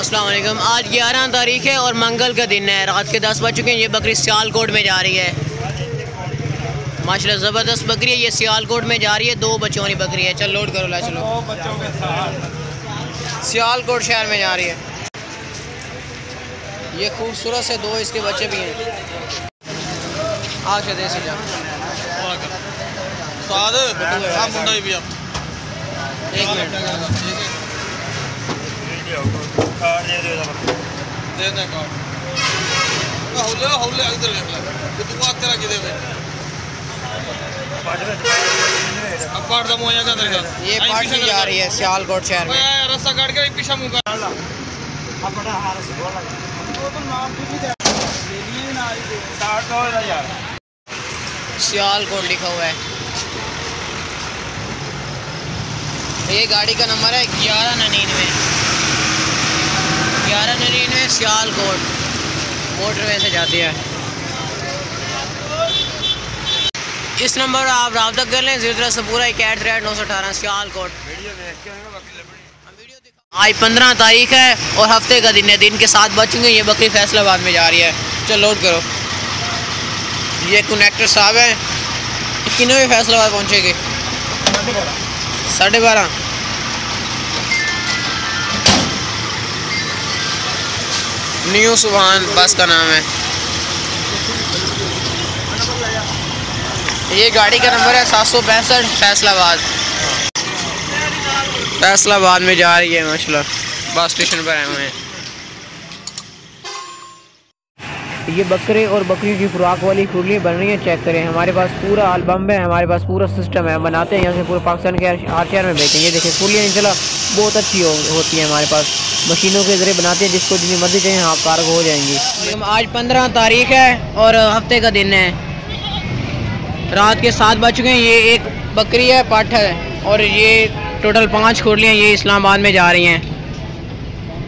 अस्सलाम वालेकुम। आज 11 तारीख है और मंगल का दिन है। रात के 10 बज चुके हैं। ये बकरी सियालकोट में जा रही है। माशाल्लाह ज़बरदस्त बकरी है। ये सियालकोट में जा रही है। 2 बच्चों वाली बकरी है। चल लोड करो, ला चलो। 2 बच्चों के साथ सियालकोट शहर में जा रही है। ये खूबसूरत से 2 इसके बच्चे भी हैं। आगे देसी जा मुंडा भी आप 1 मिनट दे कार्ड हौले इधर देख ले तू बात तेरा किदे में अब पार दा मोया का तेरे ये पार्टी जा रही है सियालकोट शहर में। ओए रास्ता काट के पीछे मुंह कर अब बड़ा हार से बोल लगा तो नाम भी दे लेनी ना आई 60 यार सियालकोट लिखा हुआ है। ये गाड़ी का नंबर है 1199 सियालकोट मोटरवे से जाती है। इस नंबर पर आप रब्ता कर लें। ज़िरदरा से पूरा 918 सियालकोट। आज 15 तारीख है और हफ्ते का दिन है। दिन के 7 बज चुके हैं। ये बकरी फैसलाबाद में जा रही है। चल लोड करो। ये कनेक्टर साहब हैं। कितने बजे फैसलाबाद पहुँचेगी? 12:30। न्यू सुभान बस का नाम है। ये गाड़ी का नंबर है 765 फैसलाबाद में जा रही है। माशाल्लाह बस स्टेशन पर आए हुए हैं। ये बकरे और बकरी की खुराक वाली खुरली बन रही है। चेक करें, हमारे पास पूरा एल्बम है, हमारे पास पूरा सिस्टम है। हम बनाते हैं यहाँ से पूरे पाकिस्तान के हर शहर में बेचेंगे। ये देखिए खुरलियाँ इंशाल्लाह बहुत अच्छी होती है। हमारे पास मशीनों के ज़रिए बनाते हैं। जिसको जितनी मर्जी चाहिए हाँ कारगर हो जाएंगी। आज 15 तारीख है और हफ्ते का दिन है। रात के 7 बज चुके हैं। ये एक बकरी है, पाठ है, और ये टोटल 5 खुरलियाँ ये इस्लामाबाद में जा रही हैं।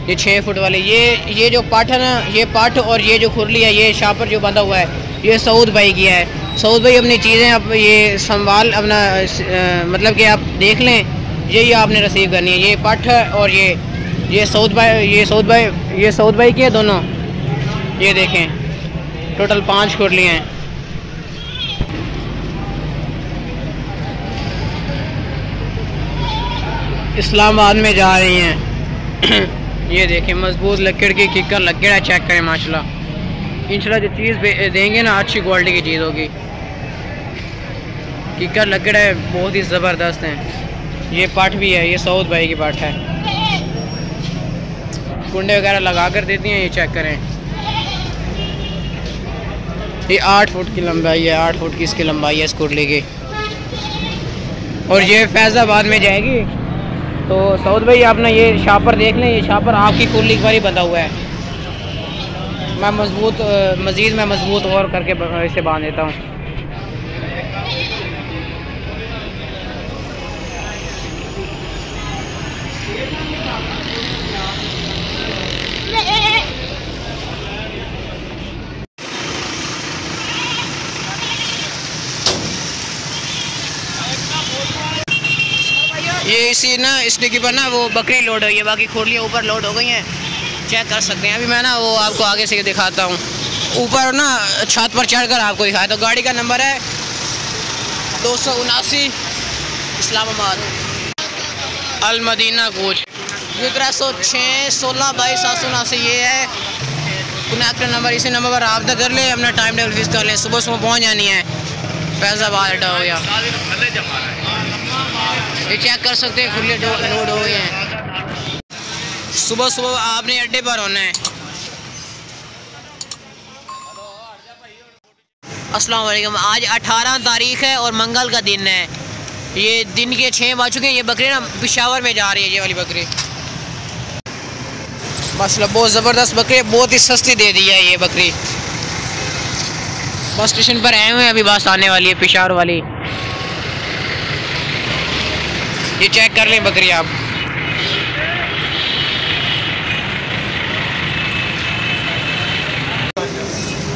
ये 6 फुट वाले ये जो पाठ है ना, ये पाठ और ये जो खुरली है, ये शापर जो बंधा हुआ है, ये सऊद भाई की है। सऊद भाई अपनी चीज़ें अब ये संभाल अपना मतलब कि आप देख लें, यही आपने रिसीव करनी है। ये पाठ है और ये सऊद भाई की है दोनों। ये देखें टोटल 5 खुरलियाँ हैं। इस्लामाबाद में जा रही हैं। ये देखें मजबूत लकड़ की किकर लकड़ है। चेक करें माशाल्लाह। इंशाल्लाह जो चीज़ देंगे ना अच्छी क्वालिटी की चीज़ होगी। किकर लकड़ है, बहुत ही ज़बरदस्त है। ये पाठ भी है, ये सऊद भाई की पाठ है। कुंडे वगैरह लगा कर देती हैं। ये चेक करें, ये 8 फुट की लंबाई है। 8 फुट की इसकी लंबाई है इस कुंडली की। और ये फैज़ाबाद में जाएगी। तो सऊद भाई अपना ये शापर देख लें। ये शापर आपकी कुर्ली पर ही बंधा हुआ है। मैं मज़ीद मज़बूत और करके इसे बांध देता हूँ। ये इसी ना इस डिग्गी पर ना वो बकरी लोड हुई है। बाकी खुरलियाँ ऊपर लोड हो गई हैं। चेक कर सकते हैं। अभी मैं ना वो आपको आगे से दिखाता हूँ। ऊपर ना छत पर चढ़कर आपको दिखाया। तो गाड़ी का नंबर है 279 इस्लामाबाद अल मदीना कूच 1306 16/22 ये है कनेक्टर नंबर। इसी नंबर पर रब्ता कर ले, अपना टाइम टेबल फिक्स कर लें। सुबह पहुँच जानी है। फैज़ाबाद अड्डा हो गया। ये चेक कर सकते हैं खुले लोड हो गए हैं। सुबह आपने अड्डे पर होना है। अस्सलाम वालेकुम। आज 18 तारीख है और मंगल का दिन है। ये दिन के 6 बज चुके हैं। ये बकरी ना पेशावर में जा रही है। ये वाली बकरी माशाल्लाह बहुत ज़बरदस्त बकरी है। बहुत ही सस्ती दे दी है ये बकरी। बस स्टेशन पर आए हुए हैं। अभी बस आने वाली है पेशावर वाली। ये चेक कर लें बकरी आप।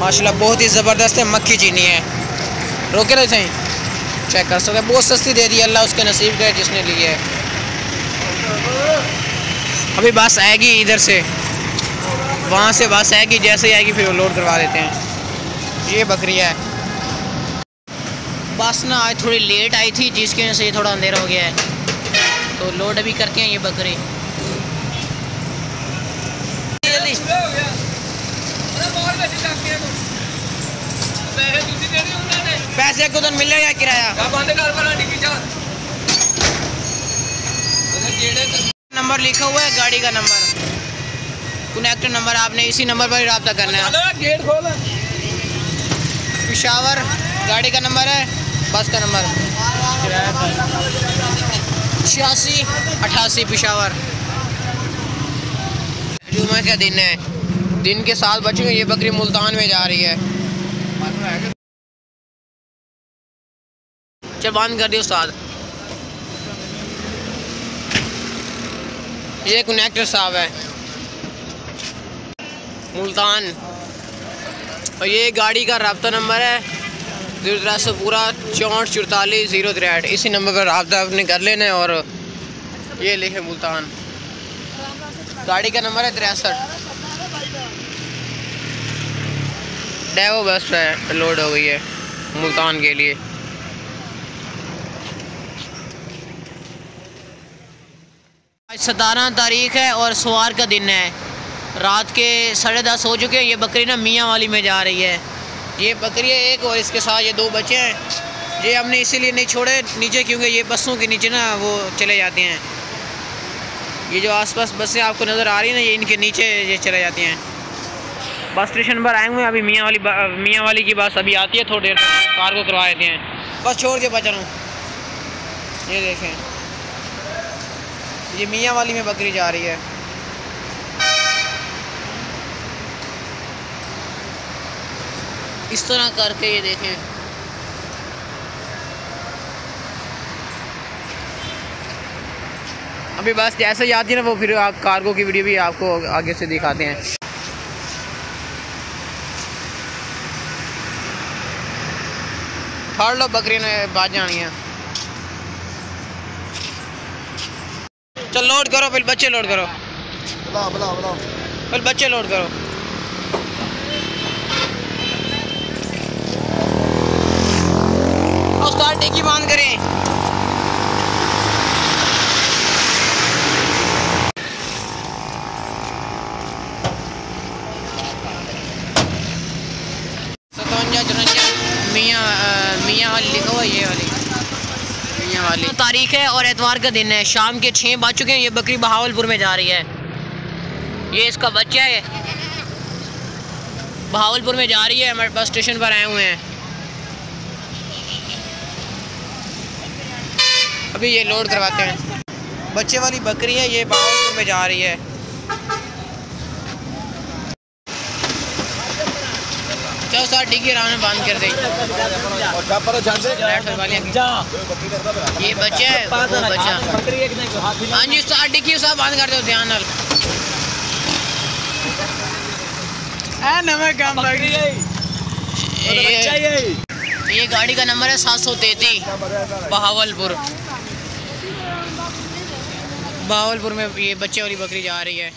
माशाल्लाह बहुत ही ज़बरदस्त है। मक्खी चीनी है। रोके रहे थे। चेक कर सकते हैं। बहुत सस्ती दे दी। अल्लाह उसके नसीब का जिसने ली है। अभी बस आएगी इधर से, वहाँ से बस आएगी, जैसे ही आएगी फिर लोड करवा देते हैं। ये बकरी है। बस ना आज थोड़ी लेट आई थी जिसकी वजह से ये थोड़ा अंधेरा हो गया है, तो लोड अभी करते हैं ये बकरी। पैसे को तो मिलेगा किराया। नंबर लिखा हुआ है, गाड़ी का नंबर, कनेक्टर नंबर, आपने इसी नंबर पर ही रब्ता करना है। गेट खोल। पिशावर गाड़ी का नंबर है, बस का नंबर 8688 पिशावर। जुम्मे का दिन है, दिन के 7 बज गए, ये बकरी मुल्तान में जा रही है। चल बंद कर दियो उस्ताद। ये कनेक्टर साहब है मुल्तान, और ये गाड़ी का रब्ता नंबर है 0300 पूरा 6444 इसी नंबर पर रब्ता अपने कर लेना है। और ये लिखे मुल्तान, गाड़ी का नंबर है 63। डेवो बस पे लोड हो गई है मुल्तान के लिए। आज 17 तारीख है और सवार का दिन है। रात के 10:30 हो चुके हैं। ये बकरी ना मियाँ वाली में जा रही है। ये बकरी है एक, और इसके साथ ये 2 बच्चे हैं। ये हमने इसीलिए नहीं छोड़े नीचे क्योंकि ये बसों के नीचे ना वो चले जाते हैं। ये जो आसपास बसें आपको नज़र आ रही हैं ना, ये इनके नीचे ये चले जाती हैं। बस स्टेशन पर आए हुए हैं, अभी मियाँ वाली की बस अभी आती है, थोड़ी देर कार को करवा देते हैं। बस छोड़ के बचा हूँ। ये देखें, ये मियाँ वाली में बकरी जा रही है। इस तरह करके ये देखें, अभी बस जैसे ही आती है ना वो फिर कार्गो की वीडियो भी आपको आगे से दिखाते हैं। फाड़ लो, बकरी ने बाज जानी है। चल लोड करो, फिर बच्चे लोड करो, फिर बच्चे लोड करो। उस्ताद टिक्की बंद करें। मियाँ वाली लिखा हुआ, ये वाली मियाँ वाली। तारीख है और एतवार का दिन है। शाम के 6 बज चुके हैं। ये बकरी बहावलपुर में जा रही है। ये इसका बच्चा है, बहावलपुर में जा रही है। हमारे पास स्टेशन पर आए हुए हैं। अभी ये लोड करवाते हैं। बच्चे वाली बकरी है, ये बहावलपुर में जा रही है। चलो सर ठीक है, रावण बंद कर दे। ये बच्चा है, वो बच्चा। हाँ जी सर ठीक है, सब बंद कर दो ध्यान नाल। ये गाड़ी का नंबर है 733 बहावलपुर में ये बच्चे वाली बकरी जा रही है।